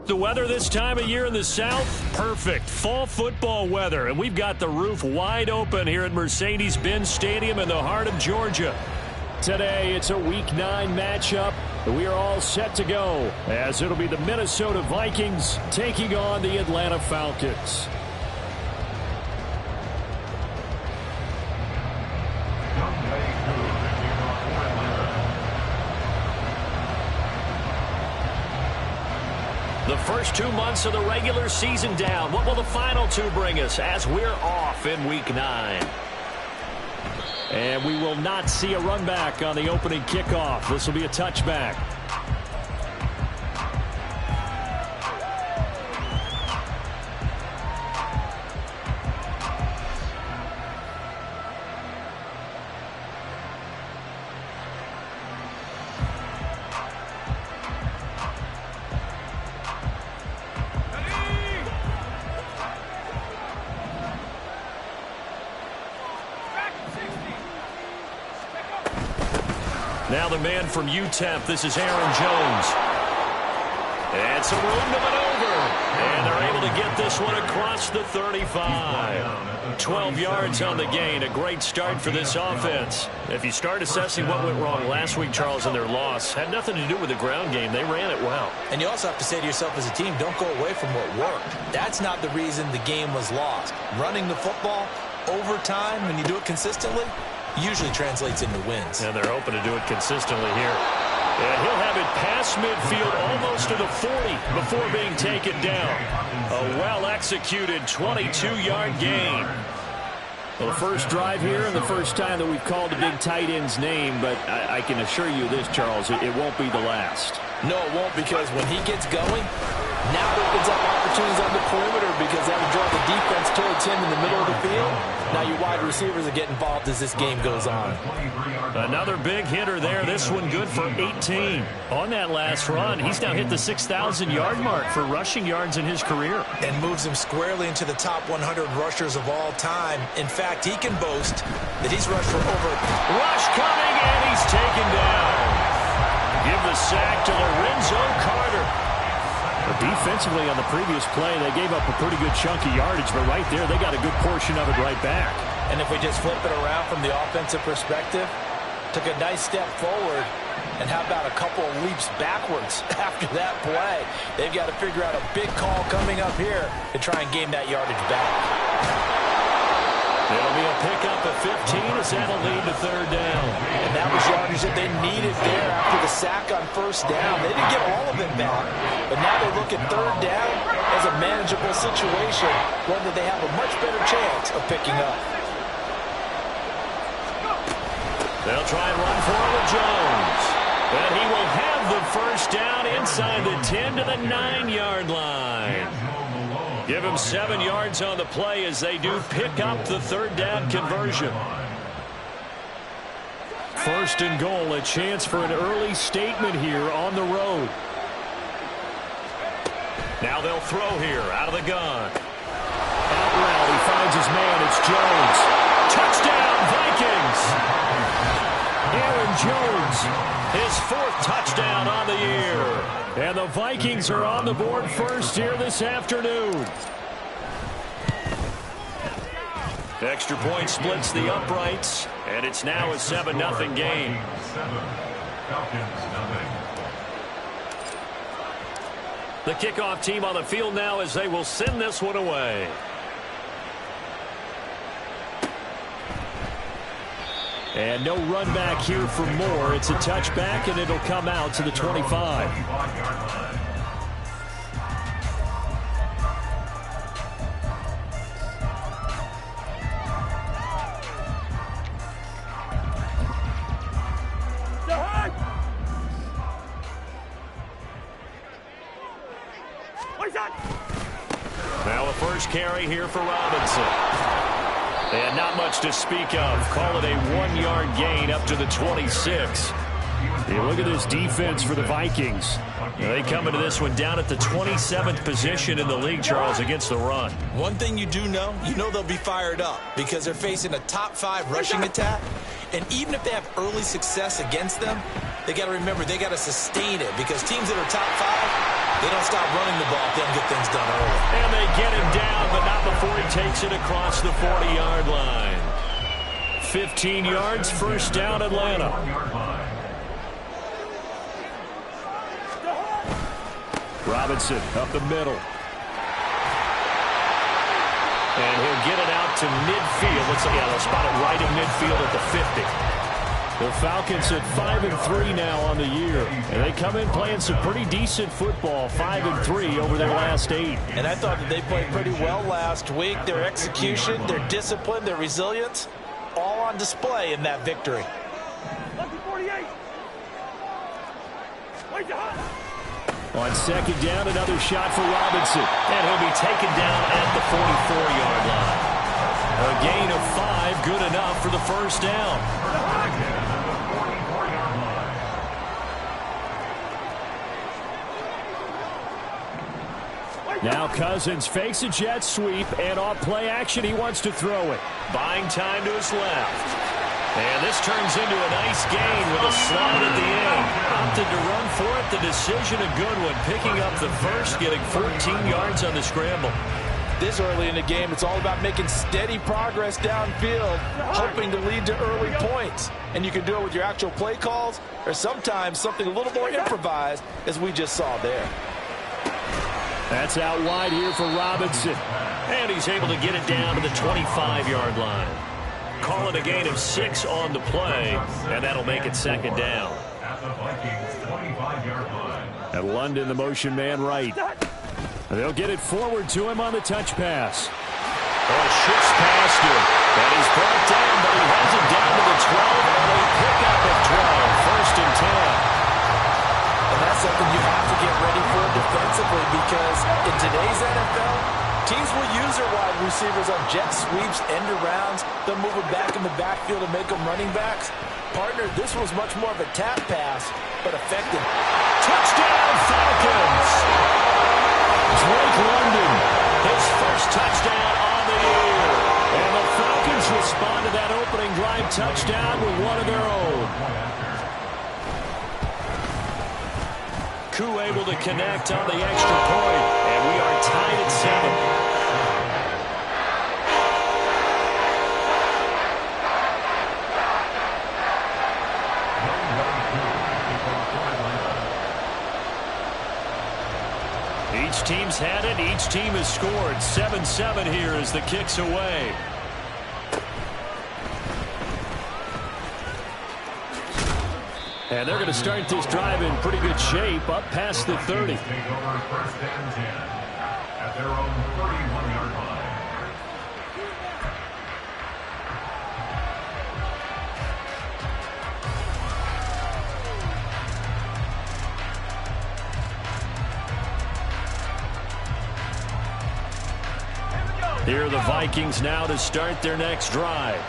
The weather this time of year in the South, perfect. Fall football weather, and we've got the roof wide open here at Mercedes-Benz Stadium in the heart of Georgia. Today, it's a Week 9 matchup. We are all set to go, as it'll be the Minnesota Vikings taking on the Atlanta Falcons. The first 2 months of the regular season down. What will the final 2 bring us as we're off in Week 9? And we will not see a run back on the opening kickoff. This will be a touchback. Now the man from UTEP, this is Aaron Jones. And some room to maneuver. And they're able to get this one across the 35. 12 yards on the gain. A great start for this offense. If you start assessing what went wrong last week, Charles, in their loss, had nothing to do with the ground game. They ran it well. And you also have to say to yourself as a team, don't go away from what worked. That's not the reason the game was lost. Running the football over time, when you do it consistently, usually translates into wins. And they're hoping to do it consistently here. And he'll have it past midfield almost to the 40 before being taken down. A well-executed 22-yard gain. Well, the first drive here and the first time that we've called the big tight end's name, but I can assure you this, Charles, it won't be the last. No, it won't, because when he gets going, now it opens up opportunities on the perimeter because that will draw the defense towards him in the middle of the field. Now your wide receivers will get involved as this game goes on. Another big hitter there. This one good for 18. On that last run, he's now hit the 6,000-yard mark for rushing yards in his career. And moves him squarely into the top 100 rushers of all time. In fact, he can boast that he's rushed for over... Rush coming, and he's taken down. Give the sack to Lorenzo Carter. But defensively on the previous play, they gave up a pretty good chunk of yardage, but right there, they got a good portion of it right back. And if we just flip it around from the offensive perspective, took a nice step forward, and how about a couple of leaps backwards after that play? They've got to figure out a big call coming up here to try and gain that yardage back. It'll be a pickup of 15 as that'll lead to third down. And that was yardage that they needed there after the sack on first down. They didn't get all of it back, but now they look at third down as a manageable situation, one that they have a much better chance of picking up. They'll try and run for it with Jones. And he will have the first down inside the 10 to the 9-yard line. Give him 7 yards on the play as they do pick up the third down conversion. First and goal, a chance for an early statement here on the road. Now they'll throw here out of the gun. Out route, he finds his man. It's Jones. Touchdown, Vikings! Aaron Jones, his 4th touchdown on the year. And the Vikings are on the board first here this afternoon. Extra point splits the uprights, and it's now a 7-0 game. The kickoff team on the field now as they will send this one away. And no run back here for Moore. It's a touchback, and it'll come out to the 25. first carry here for Robinson. And not much to speak of. Call it a 1-yard gain up to the 26. Yeah, look at this defense for the Vikings. They come into this one down at the 27th position in the league, Charles, against the run. One thing you do know, they'll be fired up because they're facing a top 5 rushing attack. And even if they have early success against them, they got to remember they got to sustain it because teams that are top 5, they don't stop running the ball if they don't get things done early. And they get him down, but not before he takes it across the 40-yard line. 15 yards, first down, Atlanta. Robinson up the middle. And he'll get it out to midfield. Looks like they'll spot it right in midfield at the 50. The Falcons at 5-3 now on the year. And they come in playing some pretty decent football, 5-3 over their last 8. And I thought that they played pretty well last week. Their execution, their discipline, their resilience, all on display in that victory. On second down, another shot for Robinson. And he'll be taken down at the 44-yard line. A gain of 5, good enough for the first down. Now Cousins fakes a jet sweep, and off play action, he wants to throw it. Buying time to his left. And this turns into a nice gain with a slide at the end. Opted to run for it. The decision a good one. Picking up the first, getting 14 yards on the scramble. This early in the game, it's all about making steady progress downfield, hoping to lead to early points. And you can do it with your actual play calls or sometimes something a little more improvised, as we just saw there. That's out wide here for Robinson. And he's able to get it down to the 25-yard line. Call it a gain of 6 on the play, and that'll make it second down. And London, the motion man right. They'll get it forward to him on the touch pass. Oh, shifts past him. And he's brought down, but he has it down to the 12, and a pickup of 12. First and 10. And that's something you have to get ready for defensively because in today's NFL, teams will use their wide receivers on jet sweeps, end arounds. They'll move them back in the backfield and make them running backs. Partner, this was much more of a tap pass, but effective. Touchdown, Falcons! Drake London, his first touchdown on the year. And the Falcons respond to that opening drive touchdown with one of their own. Koo able to connect on the extra point, and we are tied at 7. Each team's had it. Each team has scored. 7-7 here as the kick's away. And they're going to start this drive in pretty good shape, up past the 30. Take over first and 10 at their own 31-yard line. Here are the Vikings now to start their next drive.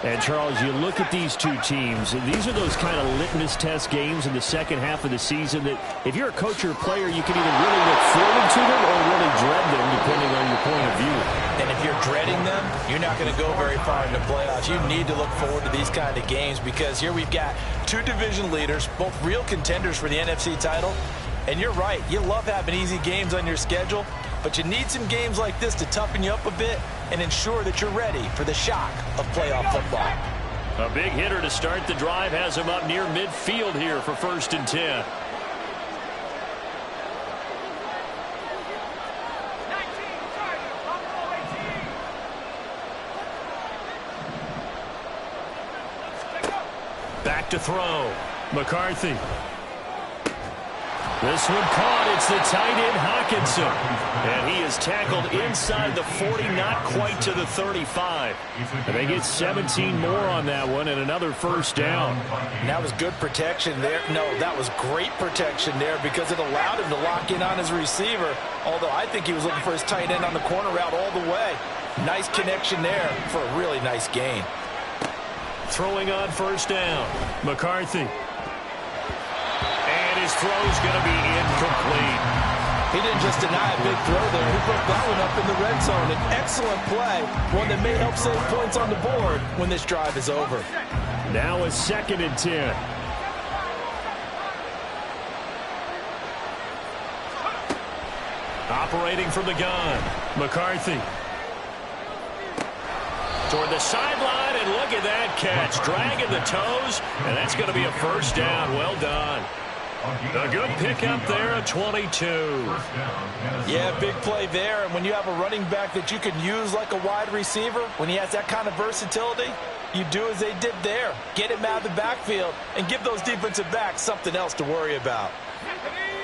And, Charles, you look at these two teams, and these are those kind of litmus test games in the second half of the season that if you're a coach or a player, you can either really look forward to them or really dread them, depending on your point of view. And if you're dreading them, you're not going to go very far in the playoffs. You need to look forward to these kind of games because here we've got two division leaders, both real contenders for the NFC title. And you're right, you love having easy games on your schedule, but you need some games like this to toughen you up a bit and ensure that you're ready for the shock of playoff football. A big hitter to start the drive has him up near midfield here for first and 10. Back to throw. McCarthy. This one caught. It's the tight end, Hawkinson. And he is tackled inside the 40, not quite to the 35. And they get 17 more on that one and another first down. And that was good protection there. No, that was great protection there because it allowed him to lock in on his receiver, although I think he was looking for his tight end on the corner route all the way. Nice connection there for a really nice gain. Throwing on first down, McCarthy. And his throw's going to be incomplete. He didn't just deny a big throw there. He broke that one up in the red zone. An excellent play, one that may help save points on the board when this drive is over. Now a 2nd and 10. Operating from the gun, McCarthy. Toward the sideline, and look at that catch. Dragging the toes, and that's going to be a first down. Well done. A good pickup there at 22. Yeah, big play there. And when you have a running back that you can use like a wide receiver, when he has that kind of versatility, you do as they did there. Get him out of the backfield and give those defensive backs something else to worry about.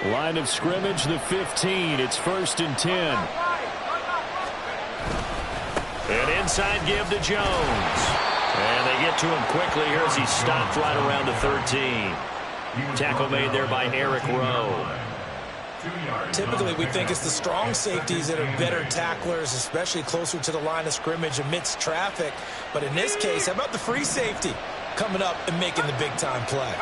Line of scrimmage, the 15. It's 1st and 10. An inside give to Jones. And they get to him quickly here as he stopped right around the 13. Tackle made there by Eric Rowe. Typically, we think it's the strong safeties that are better tacklers, especially closer to the line of scrimmage amidst traffic. But in this case, how about the free safety coming up and making the big-time play?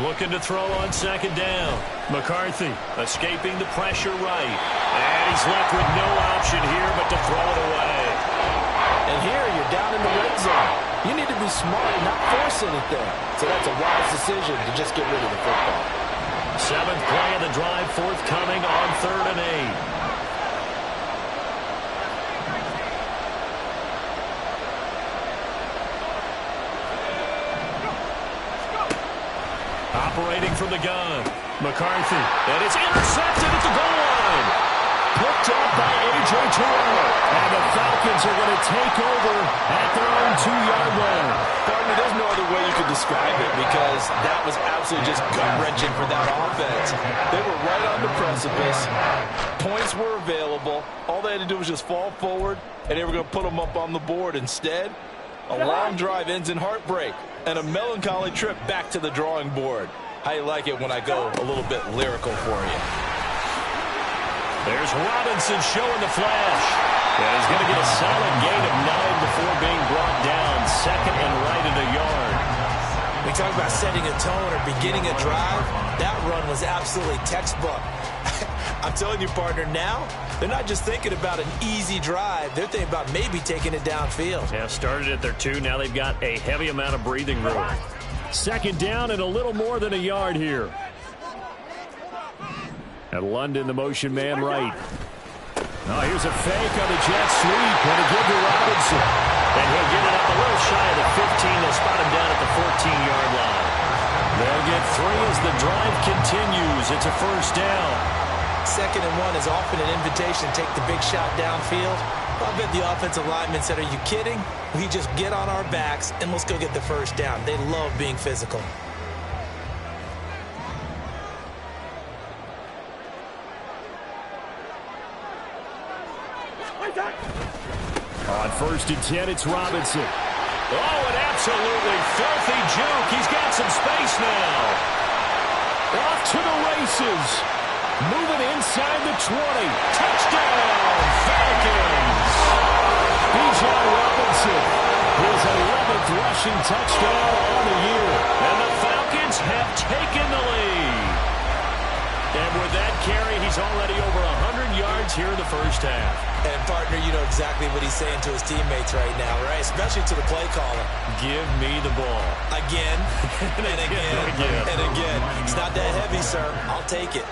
Looking to throw on 2nd down. McCarthy escaping the pressure right. And he's left with no option here but to throw it away. And here you're down in the red zone. You need to be smart and not force anything. So that's a wise decision to just get rid of the football. 7th play of the drive forthcoming on 3rd and 8. Operating from the gun, McCarthy. And it's intercepted at the goal line. Picked up by A.J. Terrell. And the Falcons are going to take over at their own 2-yard line. Partner, there's no other way you could describe it because that was absolutely just gut-wrenching for that offense. They were right on the precipice. Points were available. All they had to do was just fall forward, and they were going to put them up on the board. Instead, a long drive ends in heartbreak and a melancholy trip back to the drawing board. How you like it when I go a little bit lyrical for you? There's Robinson showing the flash. And he's going to get a solid gain of 9 before being brought down. 2nd and right at a yard. We talk about setting a tone or beginning a drive. That run was absolutely textbook. I'm telling you, partner, now they're not just thinking about an easy drive. They're thinking about maybe taking it downfield. Yeah, started at their 2. Now they've got a heavy amount of breathing room. 2nd down and a little more than a yard here. And London, the motion man right. Oh, here's a fake on the jet sweep. And a give to Robinson. And he'll get it up a little shy of the 15. They'll spot him down at the 14-yard line. They'll get 3 as the drive continues. It's a first down. 2nd and 1 is often an invitation to take the big shot downfield. I bet the offensive lineman said, are you kidding? We just get on our backs and let's go get the first down. They love being physical. On 1st and 10, it's Robinson. Oh, an absolutely filthy juke. He's got some space now. Off to the races. Moving inside the 20. Touchdown, Falcons. Bijan Robinson, his 11th rushing touchdown on the year. And the Falcons have taken the lead. And with that carry, he's already over 100 yards here in the first half. And, partner, you know exactly what he's saying to his teammates right now, right? Especially to the play caller. Give me the ball. Again, and again, and again. It's not that heavy, sir. I'll take it.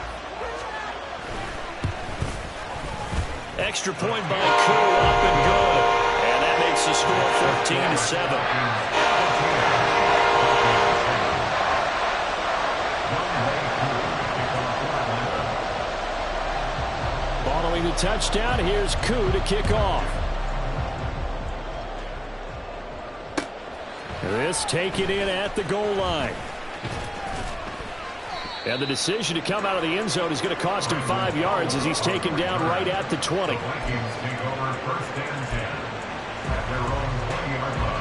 Extra point by Koo, up and good. And that makes the score 14-7. Following the touchdown, here's Koo to kick off. This taken in at the goal line. And the decision to come out of the end zone is going to cost him 5 yards as he's taken down right at the 20. The Vikings take over 1st and 10 at their own 20-yard line.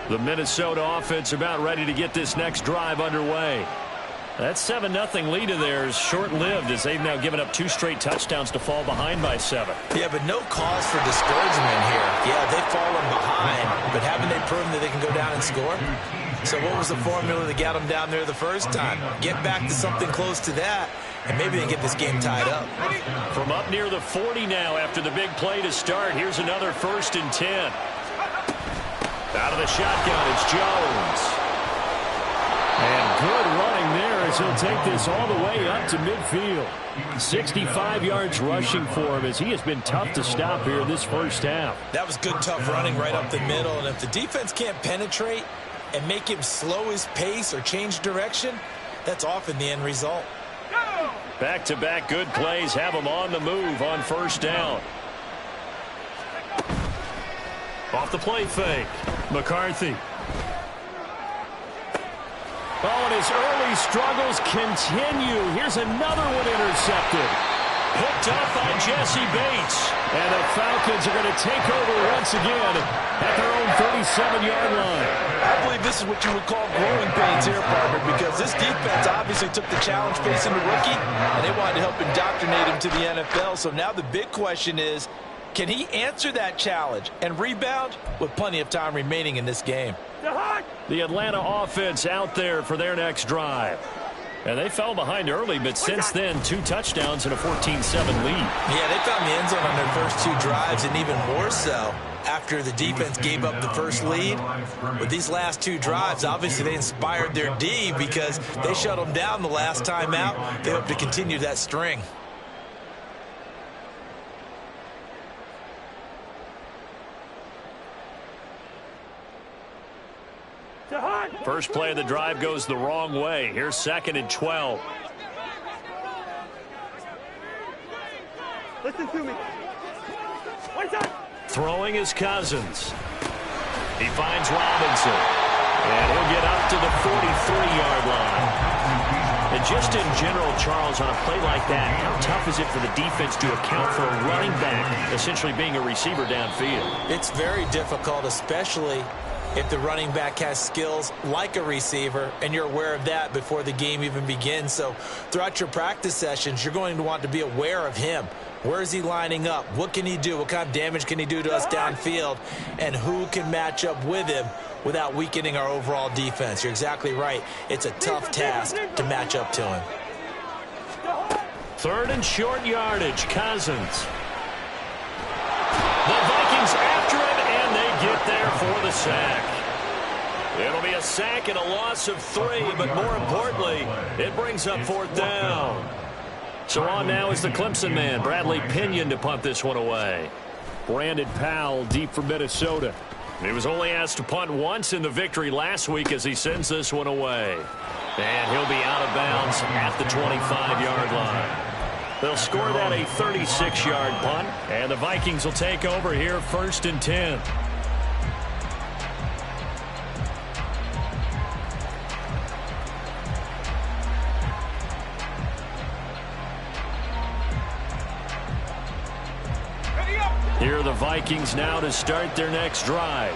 The Minnesota offense about ready to get this next drive underway. That 7-0 lead of theirs short-lived as they've now given up 2 straight touchdowns to fall behind by 7. Yeah, but no cause for discouragement here. Yeah, they've fallen behind, but haven't they proven that they can go down and score? So what was the formula that got them down there the first time? Get back to something close to that, and maybe they get this game tied up. From up near the 40 now after the big play to start, here's another 1st and 10. Out of the shotgun, it's Jones. And good running there as he'll take this all the way up to midfield. 65 yards rushing for him as he has been tough to stop here this first half. That was good, tough running right up the middle. And if the defense can't penetrate and make him slow his pace or change direction, that's often the end result. Back-to-back good plays have him on the move on 1st down. Off the play fake. McCarthy. Oh, and his early struggles continue. Here's another one intercepted. Picked up by Jesse Bates. And the Falcons are going to take over once again at their own 37-yard line. I believe this is what you would call growing pains here, partner, because this defense obviously took the challenge facing the rookie, and they wanted to help indoctrinate him to the NFL. So now the big question is, can he answer that challenge and rebound with plenty of time remaining in this game? The Atlanta offense out there for their next drive. And they fell behind early, but since then, 2 touchdowns and a 14-7 lead. Yeah, they found the end zone on their first 2 drives, and even more so after the defense gave up the first lead. With these last 2 drives, obviously they inspired their D because they shut them down the last time out. They hope to continue that string. First play of the drive goes the wrong way. Here's 2nd and 12. Listen to me. Throwing is Cousins. He finds Robinson. And he'll get up to the 43-yard line. And just in general, Charles, on a play like that, how tough is it for the defense to account for a running back essentially being a receiver downfield? It's very difficult, especially if the running back has skills like a receiver, and you're aware of that before the game even begins. So throughout your practice sessions, you're going to want to be aware of him. Where is he lining up? What can he do? What kind of damage can he do to us downfield? And who can match up with him without weakening our overall defense? You're exactly right. It's a tough task to match up to him. 3rd and short yardage, Cousins. The Vikings after him, and they get there for the sack. It'll be a sack and a loss of 3, but more importantly, it brings up 4th down. So on now is the Clemson man, Bradley Pinion, to punt this one away. Brandon Powell deep for Minnesota. He was only asked to punt once in the victory last week as he sends this one away. And he'll be out of bounds at the 25-yard line. They'll score that a 36-yard punt, and the Vikings will take over here 1st and 10. Here are the Vikings now to start their next drive.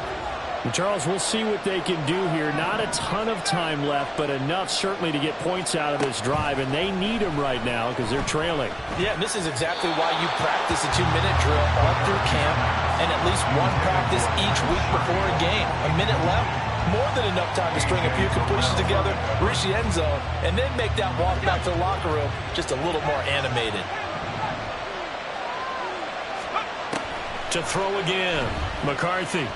Charles, we'll see what they can do here. Not a ton of time left, but enough certainly to get points out of this drive, and they need them right now because they're trailing. Yeah, and this is exactly why you practice a 2-minute drill all through camp and at least one practice each week before a game. A minute left, more than enough time to string a few completions together, reach the end zone, and then make that walk back to the locker room just a little more animated. To throw again, McCarthy.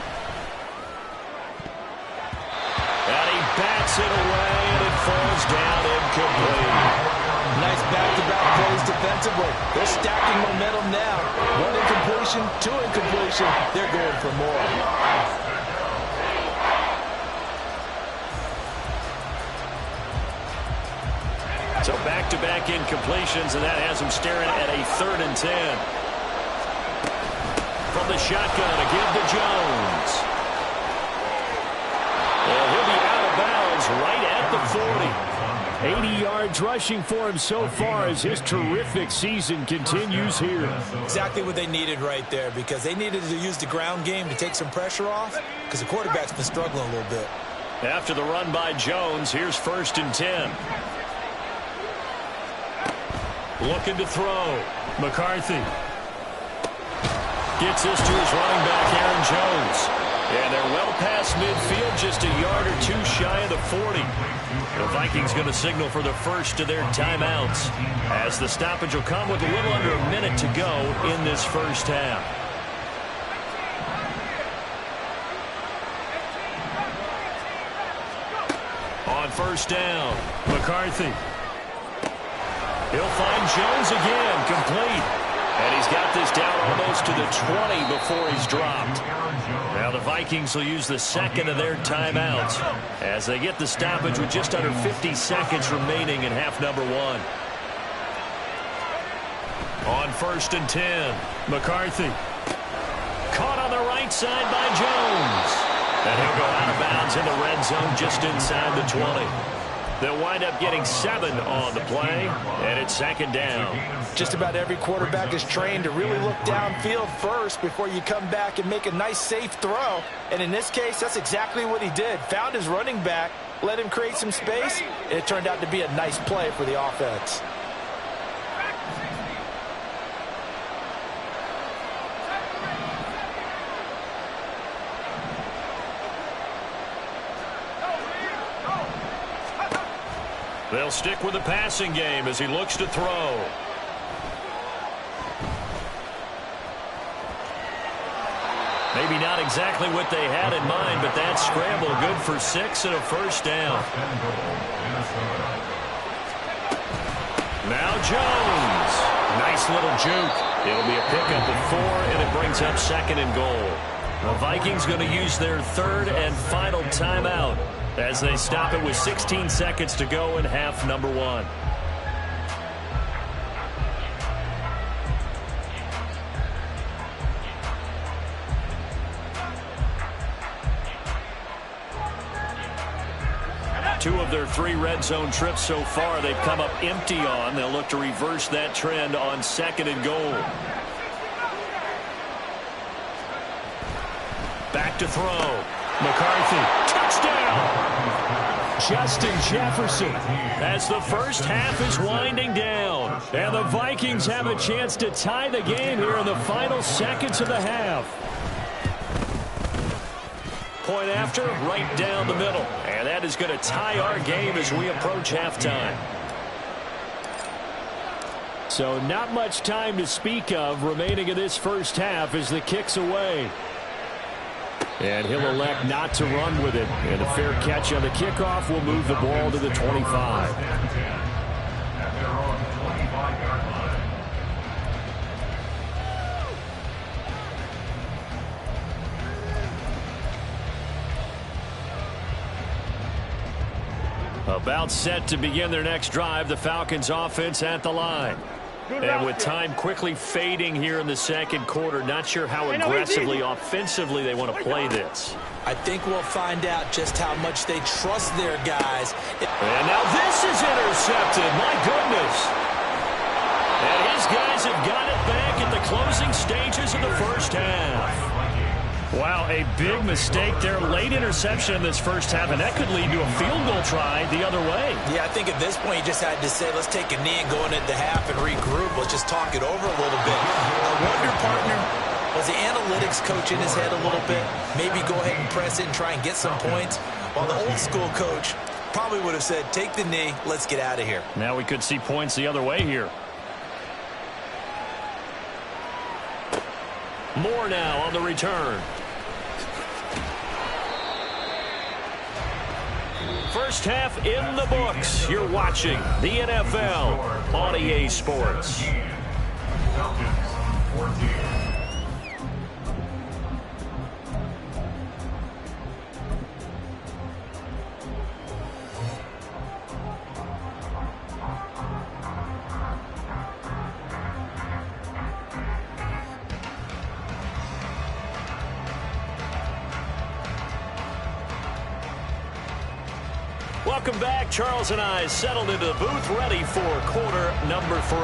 And he bats it away, and it falls down incomplete. Nice back-to-back plays defensively. They're stacking momentum now. 1 incompletion, 2 incompletion. They're going for more. back-to-back incompletions, and that has him staring at a 3rd and 10. From the shotgun, a give to Jones. And he'll be out of bounds right at the 40. 80 yards rushing for him so far as his terrific season continues here. Exactly what they needed right there, because they needed to use the ground game to take some pressure off, because the quarterback's been struggling a little bit. After the run by Jones, here's 1st and 10. Looking to throw. McCarthy gets this to his running back, Aaron Jones. And they're well past midfield, just a yard or two shy of the 40. The Vikings going to signal for the first of their timeouts, as the stoppage will come with a little under a minute to go in this first half. On 1st down, McCarthy. He'll find Jones again, complete. And he's got this down almost to the 20 before he's dropped. Now the Vikings will use the 2nd of their timeouts as they get the stoppage with just under 50 seconds remaining in half number 1. On 1st and 10, McCarthy. Caught on the right side by Jones. And he'll go out of bounds in the red zone just inside the 20. They'll wind up getting 7 on the play, and it's 2nd down. Just about every quarterback is trained to really look downfield first before you come back and make a nice, safe throw. And in this case, that's exactly what he did. Found his running back, let him create some space, and it turned out to be a nice play for the offense. They'll stick with the passing game as he looks to throw. Maybe not exactly what they had in mind, but that scramble good for 6 and a 1st down. Now Jones. Nice little juke. It'll be a pickup of 4, and it brings up 2nd and goal. The Vikings going to use their 3rd and final timeout as they stop it with 16 seconds to go in half number 1. Two of their 3 red zone trips so far they've come up empty on. They'll look to reverse that trend on 2nd and goal. Back to throw. McCarthy. Touchdown! Justin Jefferson. As the first half is winding down. And the Vikings have a chance to tie the game here in the final seconds of the half. Point after, right down the middle. And that is going to tie our game as we approach halftime. So not much time to speak of remaining in this first half as the kick's away. And he'll elect not to run with it. And a fair catch on the kickoff will move the ball to the 25. About set to begin their next drive, the Falcons offense at the line. And with time quickly fading here in the 2nd quarter, not sure how aggressively, offensively they want to play this. I think we'll find out just how much they trust their guys. And now this is intercepted. My goodness. And his guys have got it back at the closing stages of the first half. Wow, a big mistake there. Late interception in this first half, and that could lead to a field goal try the other way. Yeah, I think at this point you just had to say, let's take a knee and go into half and regroup. Let's just talk it over a little bit. I wonder, partner, was the analytics coach in his head a little bit? Maybe go ahead and press it and try and get some points. While the old school coach probably would have said, take the knee, let's get out of here. Now we could see points the other way here. More now on the return. First half in the books. You're watching the NFL on EA Sports. Falcons 14. welcome back. Charles and I settled into the booth, ready for quarter number 3.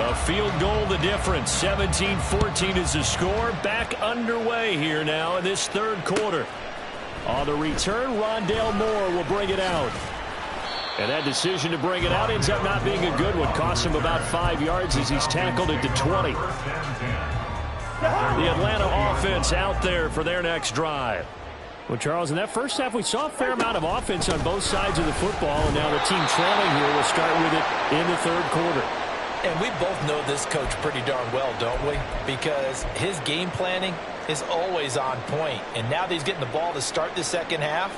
A field goal the difference. 17-14 is the score. Back underway here now in this third quarter. On the return, Rondale Moore will bring it out. And that decision to bring it out ends up not being a good one. Costs him about 5 yards as he's tackled it to 20. The Atlanta offense out there for their next drive. Well, Charles, in that first half, we saw a fair amount of offense on both sides of the football, and now the team trailing here will start with it in the third quarter. And we both know this coach pretty darn well, don't we? Because his game planning is always on point. And now that he's getting the ball to start the second half,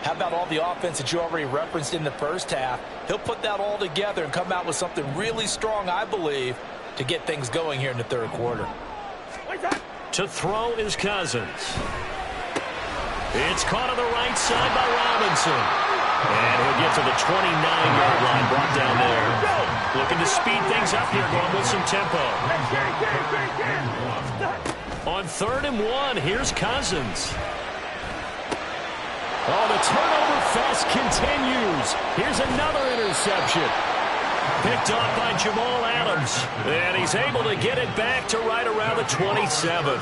how about all the offense that you already referenced in the first half? He'll put that all together and come out with something really strong, I believe, to get things going here in the third quarter. To throw is Cousins. It's caught on the right side by Robinson. And he'll get to the 29-yard line, brought down there. Looking to speed things up here, going with some tempo. On 3rd and 1, here's Cousins. Oh, the turnover fest continues. Here's another interception. Picked off by Jamal Adams. And he's able to get it back to right around the 27.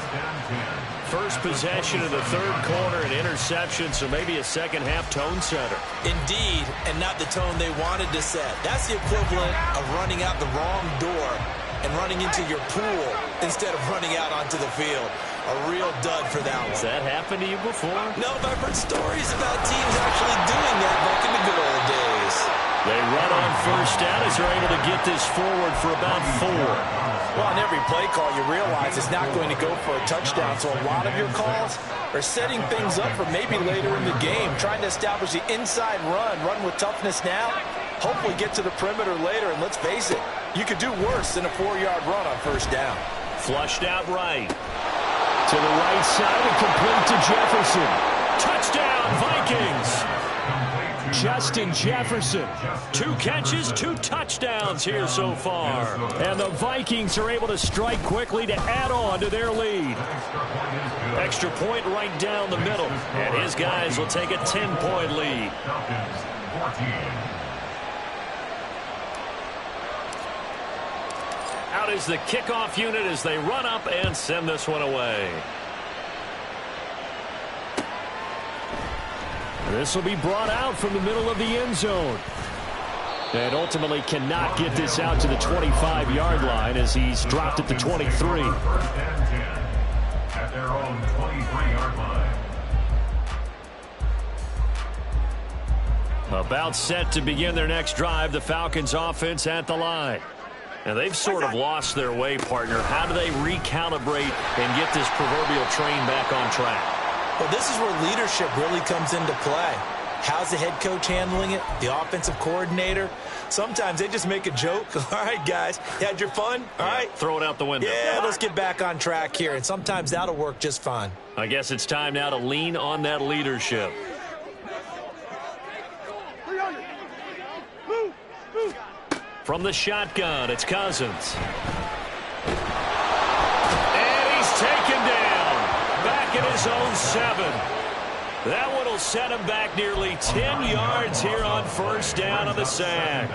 First possession of the third quarter, an interception, so maybe a second-half tone setter. Indeed, and not the tone they wanted to set. That's the equivalent of running out the wrong door and running into your pool instead of running out onto the field. A real dud for that one. Has that happened to you before? No, but I've heard stories about teams actually doing that back in the good old days. They run on first down as they're able to get this forward for about 4. Well, on every play call, you realize it's not going to go for a touchdown. So a lot of your calls are setting things up for maybe later in the game, trying to establish the inside run with toughness now, hopefully get to the perimeter later. And let's face it, you could do worse than a 4-yard run on first down. Flushed out right. To the right side and complete to Jefferson. Touchdown, Vikings. Justin Jefferson. 2 catches, 2 touchdowns here so far. And the Vikings are able to strike quickly to add on to their lead. Extra point right down the middle. And his guys will take a 10-point lead. Out is the kickoff unit as they run up and send this one away. This will be brought out from the middle of the end zone. And ultimately cannot get this out to the 25-yard line as he's dropped at the 23. At their own 23-yard line. About set to begin their next drive, the Falcons offense at the line. Now they've sort of lost their way, partner. How do they recalibrate and get this proverbial train back on track? Well, this is where leadership really comes into play. How's the head coach handling it? The offensive coordinator? Sometimes they just make a joke. All right, guys, you had your fun? All right. Throw it out the window. Yeah, let's get back on track here. And sometimes that'll work just fine. I guess it's time now to lean on that leadership. From the shotgun, it's Cousins. And he's taken down. Back at his own 7. That one will set him back nearly 10 yards here on first down on the sack.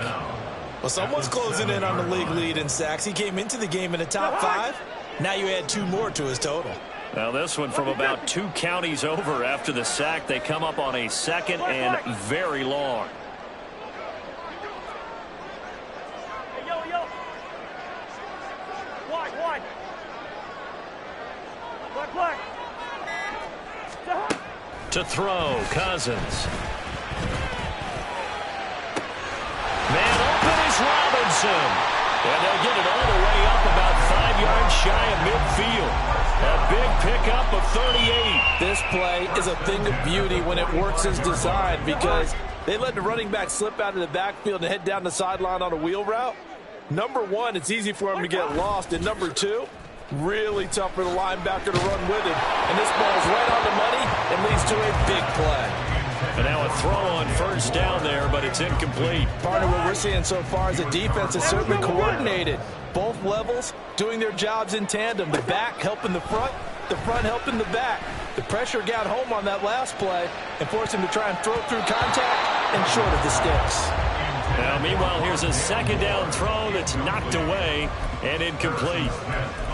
Well, someone's closing in on the league lead in sacks. He came into the game in the top 5. Now you add 2 more to his total. Now this one from about 2 counties over after the sack. They come up on a 2nd and very long. To throw, Cousins. Man open is Robinson. And they'll get it all the way up about 5 yards shy of midfield. A big pickup of 38. This play is a thing of beauty when it works as designed because they let the running back slip out of the backfield and head down the sideline on a wheel route. Number 1, it's easy for him to get lost. And number 2, really tough for the linebacker to run with it. And this ball's right on the money and leads to a big play. And now a throw on first down there, but it's incomplete. Partner, what we're seeing so far is a defense is certainly coordinated. Both levels doing their jobs in tandem. The back helping the front, the front helping the back. The pressure got home on that last play and forced him to try and throw through contact and short of the sticks. Now, meanwhile, here's a second down throw that's knocked away and incomplete.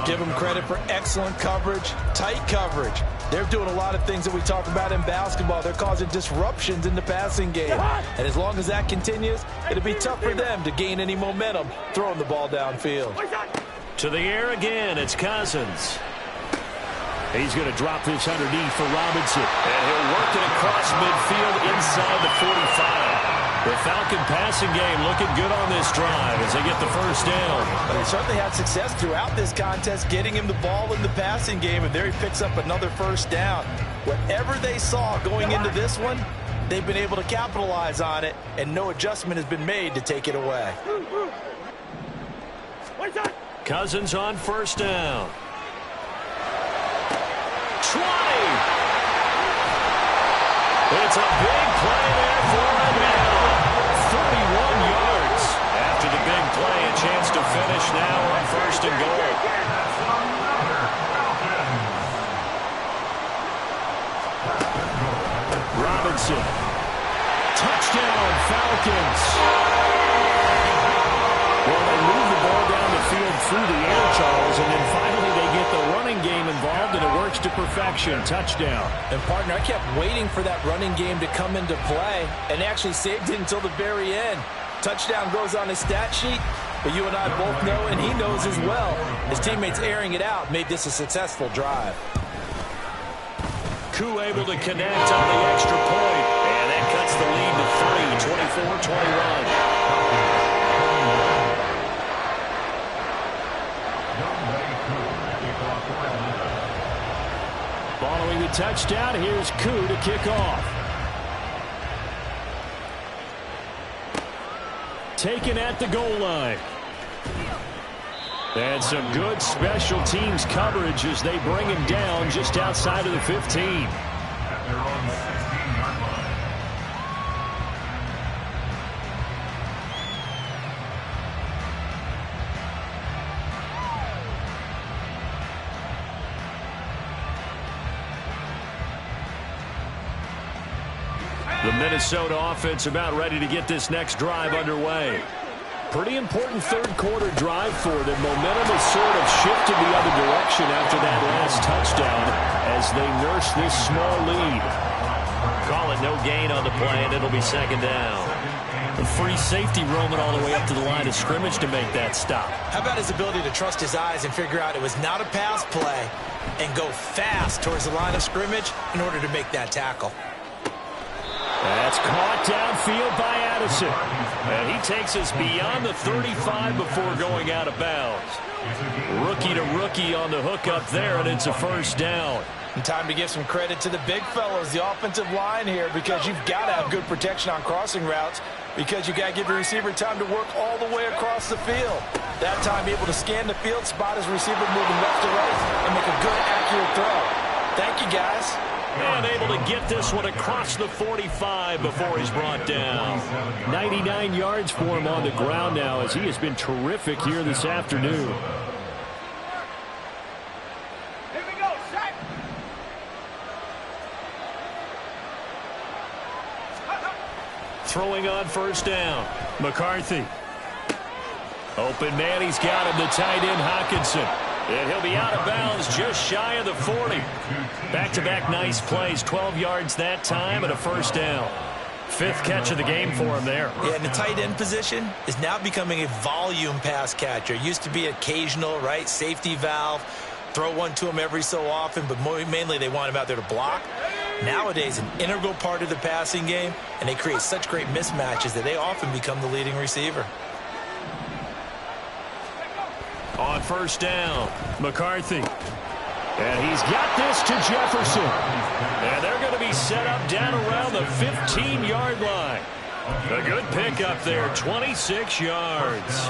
Give them credit for excellent coverage, tight coverage. They're doing a lot of things that we talk about in basketball. They're causing disruptions in the passing game. And as long as that continues, it'll be tough for them to gain any momentum throwing the ball downfield. To the air again, it's Cousins. He's going to drop this underneath for Robinson. And he'll work it across midfield inside the 45. The Falcon passing game looking good on this drive as they get the first down. But they certainly had success throughout this contest getting him the ball in the passing game, and there he picks up another first down. Whatever they saw going into this one, they've been able to capitalize on it, and no adjustment has been made to take it away. Cousins on first down. 20. It's a big play there for him now. 41 yards. After the big play, a chance to finish now on first and goal. Robinson. Touchdown, Falcons. Well, they move the ball down the field through the air, Charles, and then finally they get the running game involved, and it works to perfection. Touchdown. And, partner, I kept waiting for that running game to come into play and actually saved it until the very end. Touchdown goes on his stat sheet, but you and I both know, and he knows as well, his teammates airing it out made this a successful drive. Koo able to connect on the extra point, and that cuts the lead to 3, 24-21. Following the touchdown, here's Koo to kick off. Taken at the goal line. And some good special teams coverage as they bring him down just outside of the 15. At their own 16-yard line. The Minnesota offense about ready to get this next drive underway. Pretty important third-quarter drive for them. Momentum has sort of shifted the other direction after that last touchdown as they nurse this small lead. Call it no gain on the play, and it'll be second down. A free safety roaming all the way up to the line of scrimmage to make that stop. How about his ability to trust his eyes and figure out it was not a pass play and go fast towards the line of scrimmage in order to make that tackle. That's caught downfield by Addison. And he takes us beyond the 35 before going out of bounds. Rookie to rookie on the hookup there, and it's a first down. And time to give some credit to the big fellows, the offensive line here, because you've got to have good protection on crossing routes because you've got to give your receiver time to work all the way across the field. That time able to scan the field, spot his receiver moving left to right, and make a good, accurate throw. Thank you, guys. And able to get this one across the 45 before he's brought down. 99 yards for him on the ground now as he has been terrific here this afternoon. Here we go, set. Throwing on first down. McCarthy. Open man, he's got him, the tight end Hockenson. And he'll be out of bounds just shy of the 40. Back-to-back nice plays, 12 yards that time and a first down. Fifth catch of the game for him there. Yeah, and the tight end position is now becoming a volume pass catcher. Used to be occasional, right, safety valve. Throw one to him every so often, but mainly they want him out there to block. Nowadays, an integral part of the passing game, and they create such great mismatches that they often become the leading receiver. On first down, McCarthy. And he's got this to Jefferson. And they're going to be set up down around the 15-yard line. A good pickup there, 26 yards.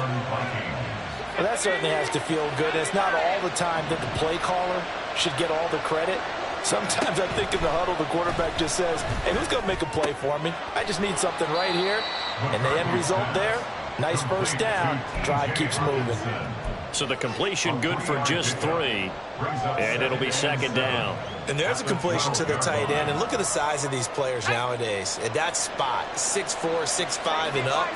Well, that certainly has to feel good. It's not all the time that the play caller should get all the credit. Sometimes I think in the huddle, the quarterback just says, hey, who's going to make a play for me? I just need something right here. And the end result there, nice first down. Drive keeps moving. So the completion good for just 3. And it'll be second down. And there's a completion to the tight end. And look at the size of these players nowadays. At that spot, 6'4", 6'5", and up.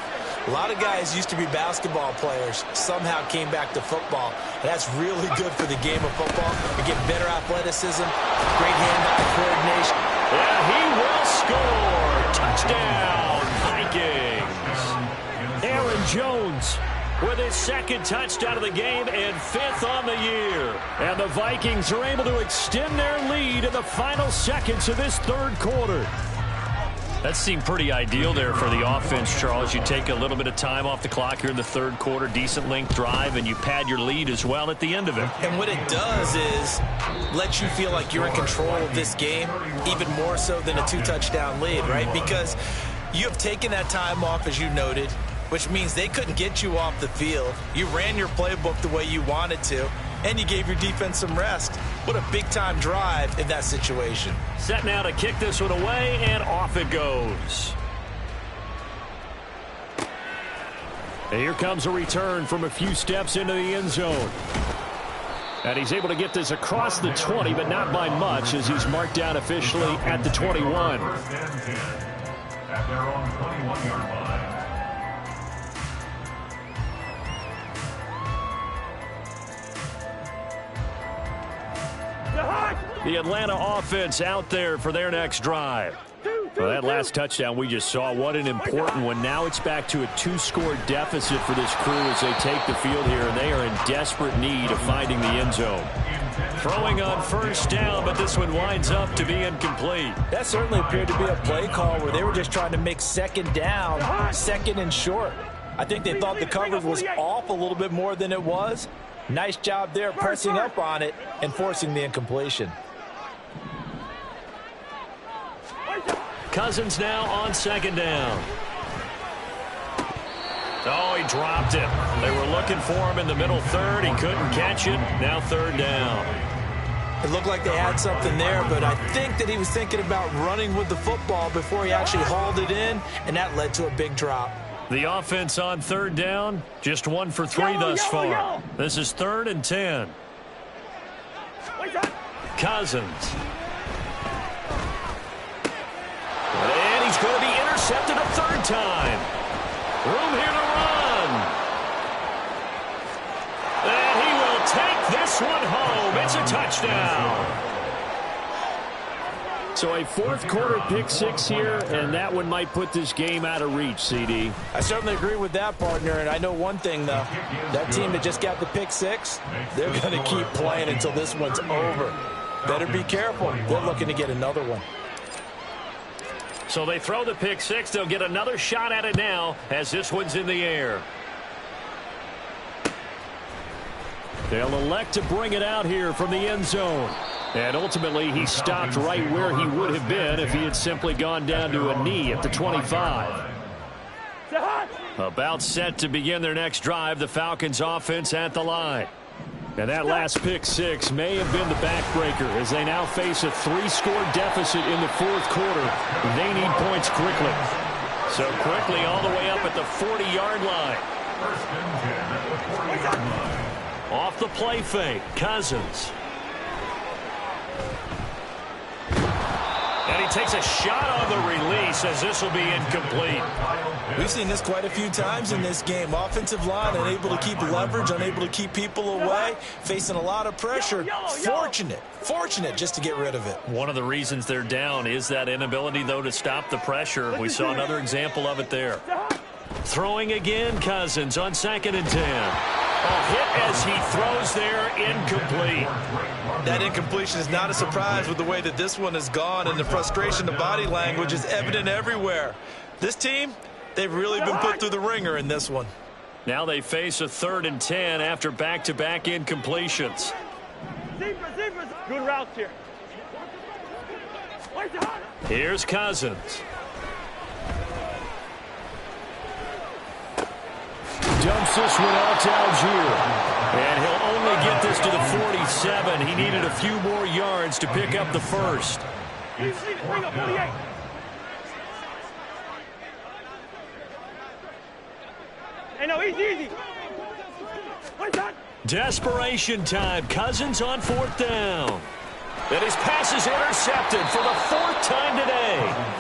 A lot of guys used to be basketball players, somehow came back to football. And that's really good for the game of football. You get better athleticism, great hand-eye coordination. Yeah, he will score. Touchdown, Vikings. Aaron Jones with his second touchdown of the game and 5th on the year. And the Vikings are able to extend their lead in the final seconds of this third quarter. That seemed pretty ideal there for the offense, Charles. You take a little bit of time off the clock here in the third quarter, decent length drive, and you pad your lead as well at the end of it. And what it does is let you feel like you're in control of this game, even more so than a 2-touchdown lead, right? Because you have taken that time off, as you noted, which means they couldn't get you off the field. You ran your playbook the way you wanted to, and you gave your defense some rest. What a big-time drive in that situation. Set now to kick this one away, and off it goes. And here comes a return from a few steps into the end zone. And he's able to get this across the 20, but not by much, as he's marked down officially at the 21. At their own 21-yard line. The Atlanta offense out there for their next drive. Well, that last touchdown we just saw, what an important one. Now it's back to a 2-score deficit for this crew as they take the field here, and they are in desperate need of finding the end zone. Throwing on first down, but this one winds up to be incomplete. That certainly appeared to be a play call where they were just trying to make second down, second and short. I think they thought the coverage was off a little bit more than it was. Nice job there pressing up on it and forcing the incompletion. Cousins now on second down. Oh, he dropped it. They were looking for him in the middle third. He couldn't catch it. Now third down. It looked like they had something there, but I think that he was thinking about running with the football before he actually hauled it in, and that led to a big drop. The offense on third down, just 1 for 3 thus far. This is 3rd and 10. Cousins. And he's going to be intercepted a 3rd time. Room here to run. And he will take this one home. It's a touchdown. So a 4th quarter pick-6 here, and that one might put this game out of reach, CD. I certainly agree with that, partner, and I know one thing, though. That team that just got the pick-6, they're going to keep playing until this one's over. Better be careful. They're looking to get another one. So they throw the pick-6. They'll get another shot at it now as this one's in the air. They'll elect to bring it out here from the end zone. And ultimately, he stopped right where he would have been if he had simply gone down to a knee at the 25. About set to begin their next drive, the Falcons offense at the line. And that last pick-6 may have been the backbreaker as they now face a 3-score deficit in the 4th quarter. They need points quickly. So quickly all the way up at the 40-yard line. Off the play fake, Cousins. And he takes a shot on the release as this will be incomplete. We've seen this quite a few times in this game. Offensive line unable to keep leverage, unable to keep people away, facing a lot of pressure. Fortunate just to get rid of it. One of the reasons they're down is that inability, though, to stop the pressure. We saw another example of it there. Throwing again, Cousins on 2nd and 10. A hit as he throws there, incomplete. That incompletion is not a surprise with the way that this one has gone, and the frustration, the body language is evident everywhere. This team, they've really been put through the ringer in this one. Now they face a 3rd and 10 after back-to-back incompletions. Good routes here. Here's Cousins. Dumps this one out to Algier. And he'll only get this to the 47. He needed a few more yards to pick up the first. Bring up 48. Hey, no, easy. What's that? Desperation time. Cousins on 4th down. And his pass is intercepted for the 4th time today.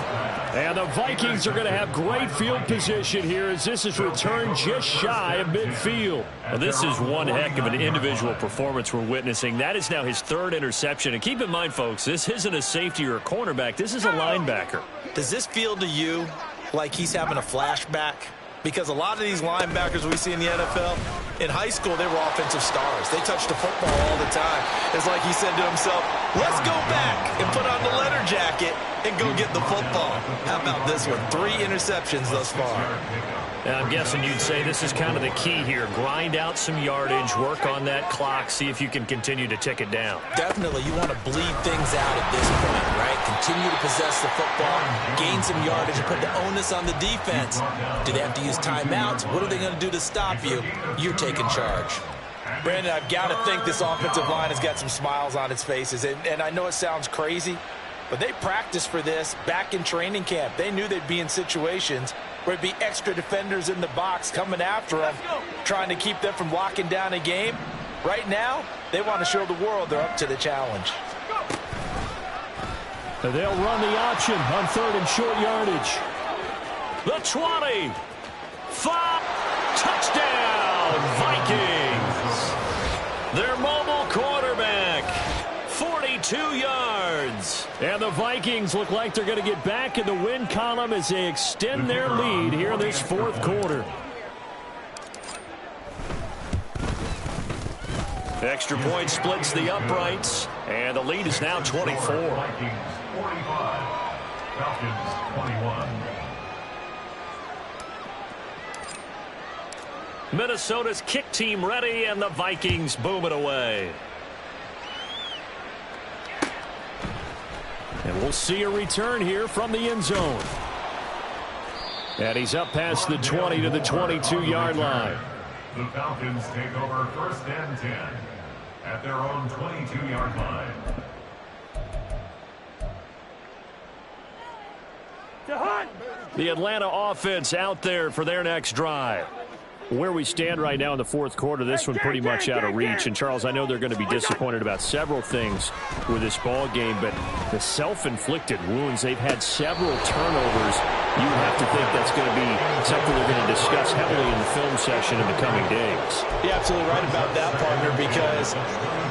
And the Vikings are going to have great field position here as this is returned just shy of midfield. Well, this is one heck of an individual performance we're witnessing. That is now his 3rd interception. And keep in mind, folks, this isn't a safety or a cornerback. This is a linebacker. Does this feel to you like he's having a flashback? Because a lot of these linebackers we see in the NFL, in high school, they were offensive stars. They touched the football all the time. It's like he said to himself, let's go back and put on the leather jacket and go get the football. How about this one? 3 interceptions thus far. And I'm guessing you'd say this is kind of the key here. Grind out some yardage, work on that clock, see if you can continue to tick it down. Definitely, you want to bleed things out at this point, right? Continue to possess the football, gain some yardage, and put the onus on the defense. Do they have to use timeouts? What are they going to do to stop you? You're taking charge. Brandon, I've got to think this offensive line has got some smiles on its faces. And I know it sounds crazy, but they practiced for this back in training camp. They knew they'd be in situations where it'd be extra defenders in the box coming after them, trying to keep them from locking down a game. Right now, they want to show the world they're up to the challenge. They'll run the option on 3rd and short yardage. The 20. 5. Touchdown, Vikings. Their mobile quarterback. 42 yards. And the Vikings look like they're going to get back in the win column as they extend their lead here in this 4th quarter. Extra point splits the uprights, and the lead is now 24. Vikings 45, Falcons 21. Minnesota's kick team ready, and the Vikings boom it away. And we'll see a return here from the end zone. And he's up past the 20 to the 22-yard line. The Falcons take over 1st and 10 at their own 22-yard line. The Atlanta offense out there for their next drive. Where we stand right now in the 4th quarter, this one pretty much out of reach. And, Charles, I know they're going to be disappointed about several things with this ball game, but the self-inflicted wounds, they've had several turnovers. You have to think that's going to be something they're going to discuss heavily in the film session in the coming days. You're absolutely right about that, partner, because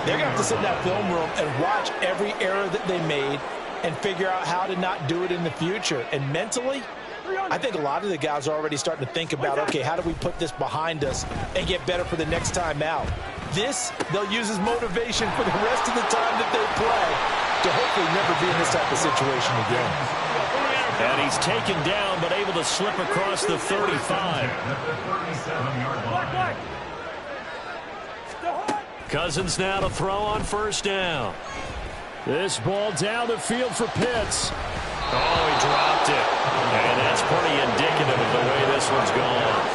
they're going to have to sit in that film room and watch every error that they made and figure out how to not do it in the future. And mentally, I think a lot of the guys are already starting to think about, okay, how do we put this behind us and get better for the next time out? This, they'll use as motivation for the rest of the time that they play to hopefully never be in this type of situation again. And he's taken down, but able to slip across the 35. Cousins now to throw on 1st down. This ball down the field for Pitts. Oh, he dropped it. And that's pretty indicative of the way this one's gone.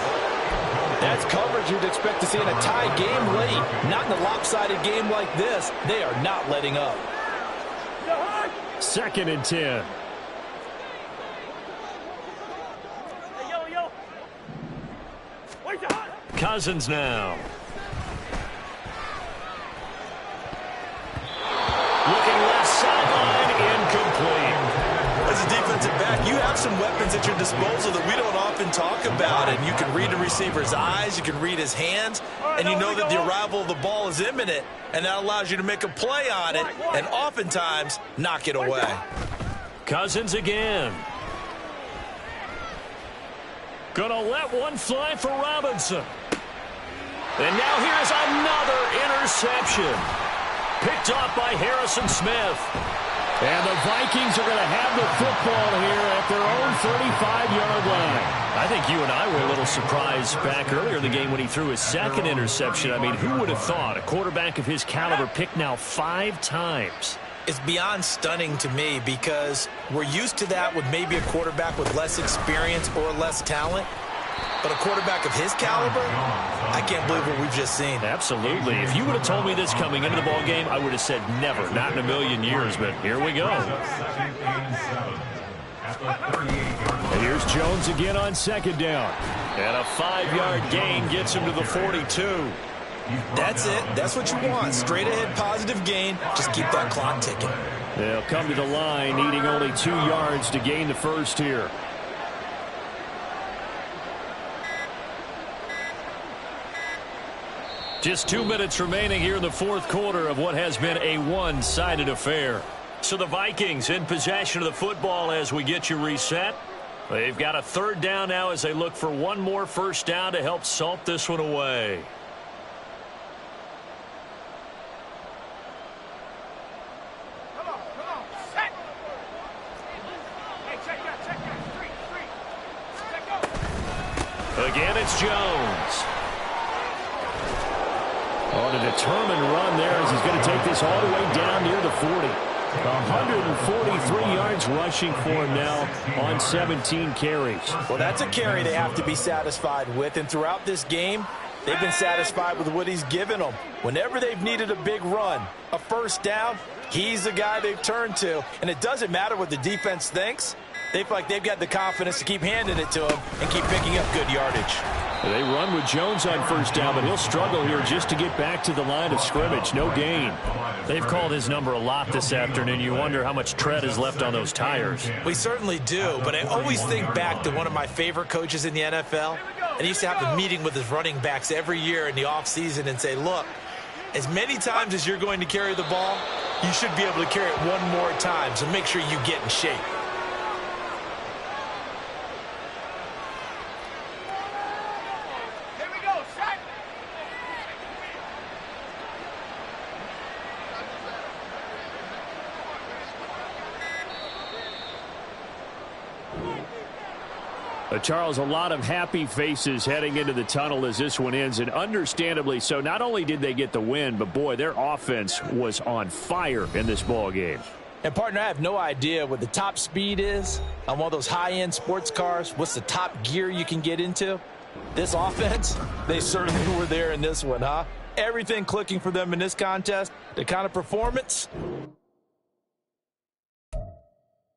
That's coverage you'd expect to see in a tie game late. Not in a lopsided game like this. They are not letting up. 2nd and 10. Cousins now. Looking left sideline, incomplete. As a defensive back, you have some weapons at your disposal that we don't often talk about. And you can read the receiver's eyes, you can read his hands, and you know that the arrival of the ball is imminent, and that allows you to make a play on it and oftentimes knock it away. Cousins again. Gonna let one fly for Robinson. And now here's another interception. Picked off by Harrison Smith. And the Vikings are going to have the football here at their own 35-yard line. I think you and I were a little surprised back earlier in the game when he threw his 2nd interception. I mean, who would have thought a quarterback of his caliber picked now 5 times? It's beyond stunning to me because we're used to that with maybe a quarterback with less experience or less talent. But a quarterback of his caliber, I can't believe what we've just seen. Absolutely. If you would have told me this coming into the ball game, I would have said never, not in a million years. But here we go. And here's Jones again on 2nd down. And a 5-yard gain gets him to the 42. That's it. That's what you want. Straight ahead positive gain. Just keep that clock ticking. They'll come to the line, needing only 2 yards to gain the first here. Just 2 minutes remaining here in the fourth quarter of what has been a one-sided affair. So the Vikings in possession of the football as we get you reset. They've got a third down now as they look for one more first down to help salt this one away. Again, it's Jones. On a determined run there as he's going to take this all the way down near the 40. 143 yards rushing for him now on 17 carries. Well, that's a carry they have to be satisfied with. And throughout this game, they've been satisfied with what he's given them. Whenever they've needed a big run, a first down, he's the guy they've turned to. And it doesn't matter what the defense thinks. They feel like they've got the confidence to keep handing it to him and keep picking up good yardage. They run with Jones on first down, but he'll struggle here just to get back to the line of scrimmage. No gain. They've called his number a lot this afternoon. You wonder how much tread is left on those tires. We certainly do, but I always think back to one of my favorite coaches in the NFL. And he used to have a meeting with his running backs every year in the offseason and say, look, as many times as you're going to carry the ball, you should be able to carry it one more time, so make sure you get in shape. Charles, a lot of happy faces heading into the tunnel as this one ends, and understandably so. Not only did they get the win, but, boy, their offense was on fire in this ball game. And, partner, I have no idea what the top speed is on one of those high-end sports cars. What's the top gear you can get into? This offense, they certainly were there in this one, huh? Everything clicking for them in this contest, the kind of performance,